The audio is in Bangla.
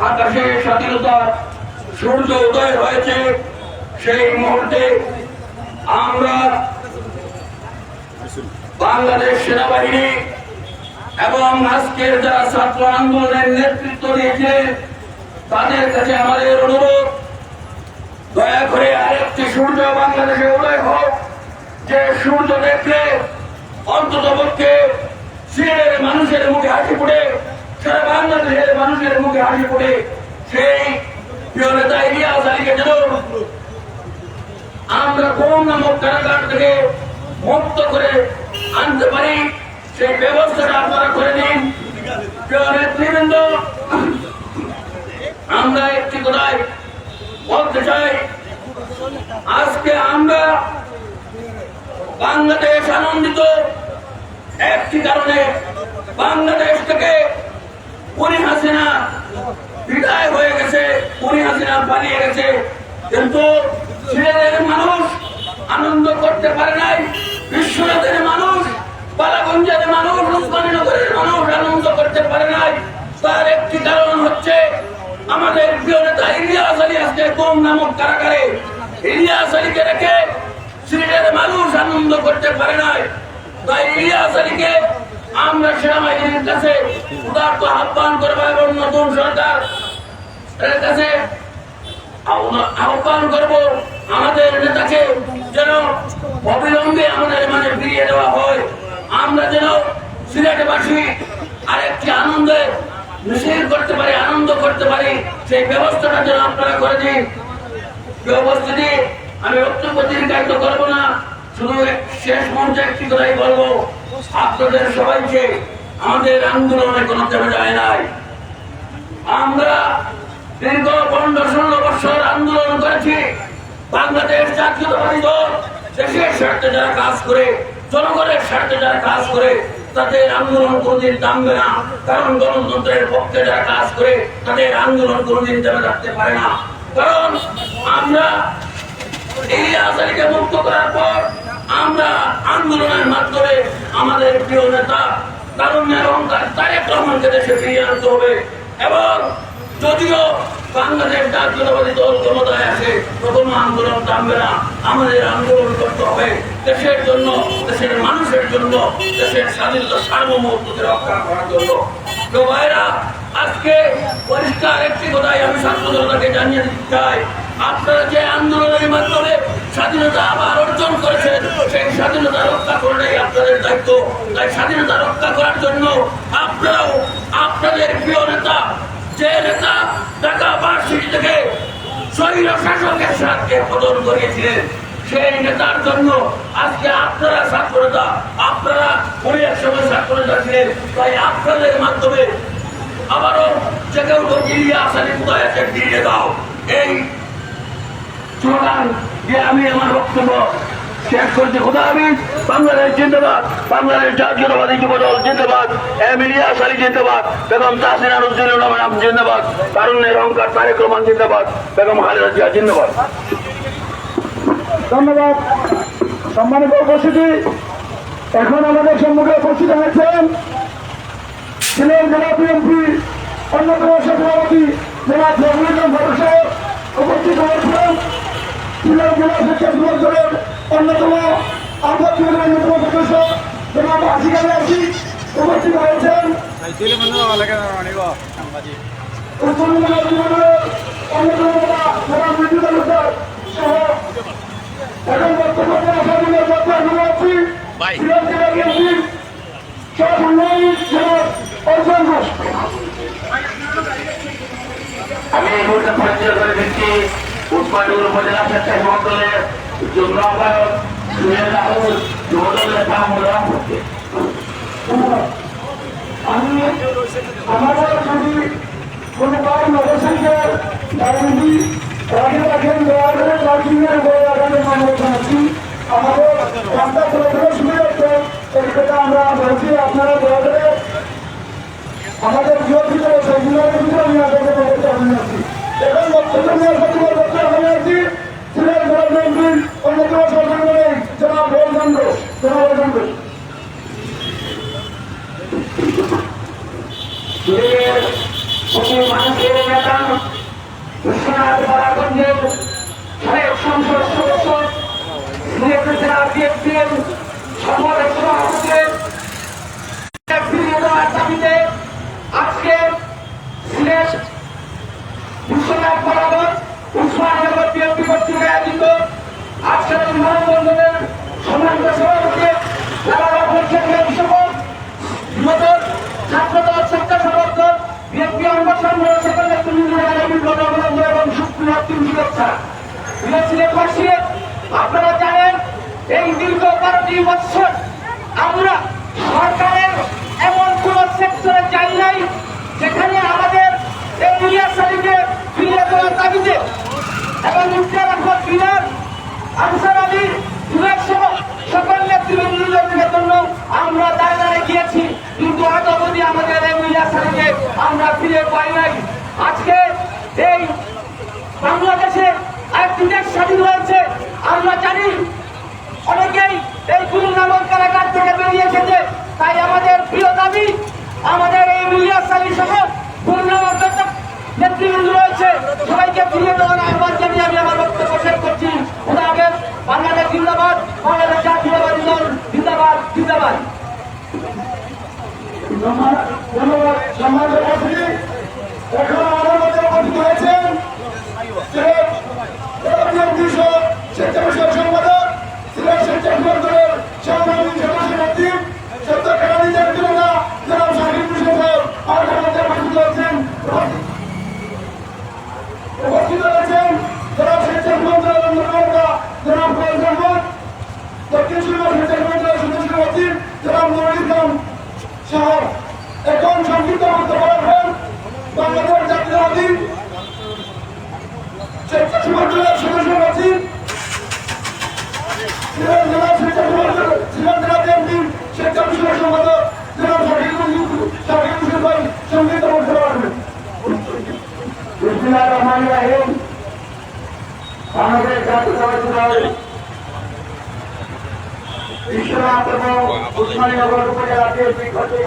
আকাশে স্বাধীনতার সূর্য উদয় হয়েছে, সেই মুহূর্তে আমরা বাংলাদেশ সেনাবাহিনী এবং আজকের যারা ছাত্র আন্দোলনের নেতৃত্ব দিয়েছে তাদের কাছে আমাদের অনুরোধ, দয়া করে আরেকটি সূর্য বাংলাদেশে উদয় হোক, যে সূর্য দেখলে অন্তত পক্ষে সিলেটের মানুষের মুখে হাসি ফুটে, সারা বাংলাদেশের মানুষের মুখে হাসি ফুটে। সেই প্রিয় নেতা ইলিয়াস আলীকে যেন আমরা কোন নামক কারাগার থেকে মুক্ত করে আনতে পারি, সেই ব্যবস্থাটা আপনারা করে দিন। প্রিয় নেতৃবৃন্দ, আমরা একটি কথাই বলতে চাই, আজকে আমরা বাংলাদেশ আনন্দিত একটি কারণে, বাংলাদেশ থেকে খুনি হাসিনা বিদায় হয়ে গেছে, খুনি হাসিনা পালিয়ে গেছে, কিন্তু সিলেটের মানুষ আনন্দ করতে পারে নাই, বিশ্বনাথের মানুষ, বালাগঞ্জের মানুষ, উসমানীনগরের মানুষ আনন্দ করতে পারে নাই। তার একটি কারণ হচ্ছে আমাদের প্রিয় নেতা ইলিয়াস আলী আজকে কোন নামক কারাগারে। ইলিয়াস আলীকে রেখে সিলেটের মানুষ আনন্দ করতে পারে নাই। তাই ইলিয়াস আলীকে আমরা সেনাবাহিনীর কাছে উদারত আহ্বান করবো এবং নতুন সরকার কাছে আহ্বান করবো, আমাদের নেতাকে যেন অবিলম্বে আমাদের মাঝে ফিরিয়ে দেওয়া হয়। আমরা যেন সিলেটবাসী আরেকটি আনন্দে মিছিল করতে পারি, আনন্দ করতে পারি, সেই ব্যবস্থাটা যেন আপনারা করে দিন। উপস্থিতি, আমি বক্তব্য দীর্ঘায়িত করবো না, শুধু শেষ মঞ্চে একটি কথাই বলবো, আপনাদের সবাইকে আমাদের আন্দোলনে কোনো থেমে যায় নাই। আমরা দীর্ঘ 15-16 বছর আন্দোলন করেছি। বাংলাদেশ জাতীয়তাবাদী দল দেশের স্বার্থে যারা কাজ করে, জনগণের স্বার্থে যারা কাজ করে, তাদের আন্দোলন কোনদিন থামবে না। কারণ গণতন্ত্রের পক্ষে যারা কাজ করে তাদের আন্দোলন কোনদিন থেমে থাকতে পারে না। কারণ আমরা ইলিয়াস আলীকে মুক্ত করার পর আমরা আন্দোলনের মাধ্যমে আমাদের প্রিয় নেতা তারুণ্যের অহংকার তারেক রহমানকে দেশে ফিরিয়ে আনতে হবে। এবং যদিও বাংলাদেশ জাতীয়তাবাদী দল ক্ষমতায় আসে, প্রথম আন্দোলন থামবে না, আমাদের আন্দোলন করতে হবে দেশের জন্য, দেশের মানুষের জন্য, দেশের স্বাধীনতা সার্বভৌমত্বকে রক্ষা করার জন্য। তো ভাইরা, আজকে পরিষ্কার একটি কথাই আমি ছাত্র জনতাকে জানিয়ে দিতে চাই, আপনারা যে আন্দোলনের মাধ্যমে স্বাধীনতা আবার অর্জন করেছেন, সেই স্বাধীনতা রক্ষা করাটাই আপনাদের দায়িত্ব। তাই স্বাধীনতা রক্ষা করার জন্য আপনারাও আপনাদের প্রিয় নেতা, যে নেতা ঢাকা ভার্সিটি থেকে স্বৈর শাসকের সাথে পতন করিয়েছিলেন, সেই নেতার জন্য আজকে আপনারা ছাত্র নেতা, আপনারা এক সময় ছাত্র নেতা ছিলেন, তাই আপনাদের মাধ্যমে আবারও যে কেউ ইলিয়াস আলী কোথায় আছে ফিরিয়ে দাও, এই স্লোগান দিয়ে আমি আমার বক্তব্য শেষ করছি। খোদা হাফেজ। বাংলাদেশ জিন্দাবাদ, বাংলাদেশ জাতীয়তাবাদী যুবদল জিন্দাবাদ, ইলিয়াস আলী জিন্দাবাদ, বেগম তাহসিনা নজরুল ইসলাম জিন্দাবাদ, তারুণ্যের অহংকার তারেক রহমান জিন্দাবাদ, বেগম খালেদা জিয়া জিন্দাবাদ। ধন্যবাদ। সম্মানিত উপস্থিতি, এখন আমাদের সম্মুখে উপস্থিত হয়েছেন সিলেট জেলা বিএনপি অন্যতম সভাপতি জেলা ফজলুল সদস্য উপস্থিত হয়েছেন, সিলেট জেলা স্বেচ্ছাসেবক দলের অন্যতম আহ্বায়কের অন্যতম সদস্য জনাব আশিক আলী আশিক উপস্থিত হয়েছেন, অন্যতম নেতা জনাব মৃত্যু তালুকদার সহ এখন বক্তব্য সিলেট জেলা বিএনপির সভাপতি জনাব অর্জন ঘোষ। আমি এই মুহূর্তে পরিচয় করে দিচ্ছি উসমানীনগর উপজেলা স্বেচ্ছাসেবক দলের যুগ্ম আহ্বায়ক সুহেল রাহুল, যুবদলের মাহমুদ রহমতকে। আমি আমাদের যদি কোনো কারণ অবশ্যই রাজনীতি রাখেন রাজনীতির বড় আগামের মামলা জানাচ্ছি, আমাদের রাস্তা চলাচলে সুবিধা এই কথা আমরা বলছি। আপনারা দয়া করে আমাদের জিওর ভিতরে সেগুলোর ভিতরে আমি আপনাদের বলতে জানাচ্ছি। এখন বক্তব্য নিয়ে বক্তব্য আমি আছি সিলেট জেলা বিএনপির অন্যতম সভাপতি জনাব বলচন্দ্র। মানুষের নেতা সাবেক সংসদ সদস্য সিলেট জেলা বিএনপির সাধারণ সভাপতি ফিরিয়ে দেওয়ার দাবিতে আজকে সিলেট বিশ্বনাথ বরাবর উসমাননগর বিএনপি কর্তৃক আয়োজিত আজকের এই মানববন্ধনের সম্মানিত সভাপতি ছাত্রদল ছাত্র সমর্থন বিএনপি অঙ্গসংঘ সকল নেতৃবৃন্দ এবং সুপ্রিয় শুভেচ্ছা। সিলেটবাসী, আপনারা জানেন এই দীর্ঘ 12টি বছর আমরা সরকারের এমন কোন সেক্টরে যাই নাই যেখানে আমাদের এই ইলিয়াস আলীকে ফিরিয়ে দেওয়ার দাবিতে এবং ইফতিয়ার আহমদ বিনার আনসার আলী যুগের সহ সকল নেতৃবৃন্দের জন্য আমরা দাঁড়িয়ে গিয়েছি, কিন্তু আজ অবধি আমাদের এই ইলিয়াস আলীকে আমরা ফিরে পাই নাই। আজকে এই বাংলাদেশে আরেকটি দেশ স্বাধীন হয়েছে, আমরা জানি অনেকেই এই গুরু নামক কারাগার থেকে বেরিয়ে এসেছে। তাই আমাদের প্রিয় দাবি, আমাদের এই ইলিয়াস আলী সহ গুরু নামক নেতৃবৃন্দ রয়েছে, সবাইকে ফিরিয়ে দেওয়ার আহ্বান জানিয়ে আমি আমার বক্তব্য শেষ করছি। বাংলাদেশ জিন্দাবাদ, বাংলাদেশ জাতীয়তাবাদী দল জিন্দাবাদ জিন্দাবাদ। ধন্যবাদ সম্মানিত অতিথি। এখন আমাদের মধ্যে উপস্থিত হয়েছেন স্বেচ্ছাসেবক সম্পাদক সিলেট স্বেচ্ছাসেবক দলের সংগ্রামী সদস্য নেত্রী সত্য খেলাধি জেলা জনাব শাকিব হোসেন সাহেব আমাদের মধ্যে উপস্থিত হয়েছেন। উপস্থিত হয়েছেন জনাব স্বেচ্ছাসেবক দলের নেতা জনাব ফয়েজ আহমদ, দক্ষিণ সুরমা স্বেচ্ছাসেবক দলের সদস্য নেত্রী জনাব নুরুল ইসলাম সাহেব। এখন সংক্ষিপ্ত বক্তব্য রাখবেন বাংলাদেশ জাতীয়তাবাদী স্বেচ্ছাসেবক দলের সদস্য নেত্রী সিলেট জেলা বিএনপি স্বেচ্ছাসেবক সম্পাদক জনাব শাকিব হোসেন ভাই সংক্ষিপ্ত বক্তব্য রাখবেন। বিসমিল্লাহির রহমানির রহিম। বাংলাদেশ জাতীয়তাবাদী দল বিশ্বনাথ এবং উসমানীনগর উপজেলা বিএনপি কর্তৃক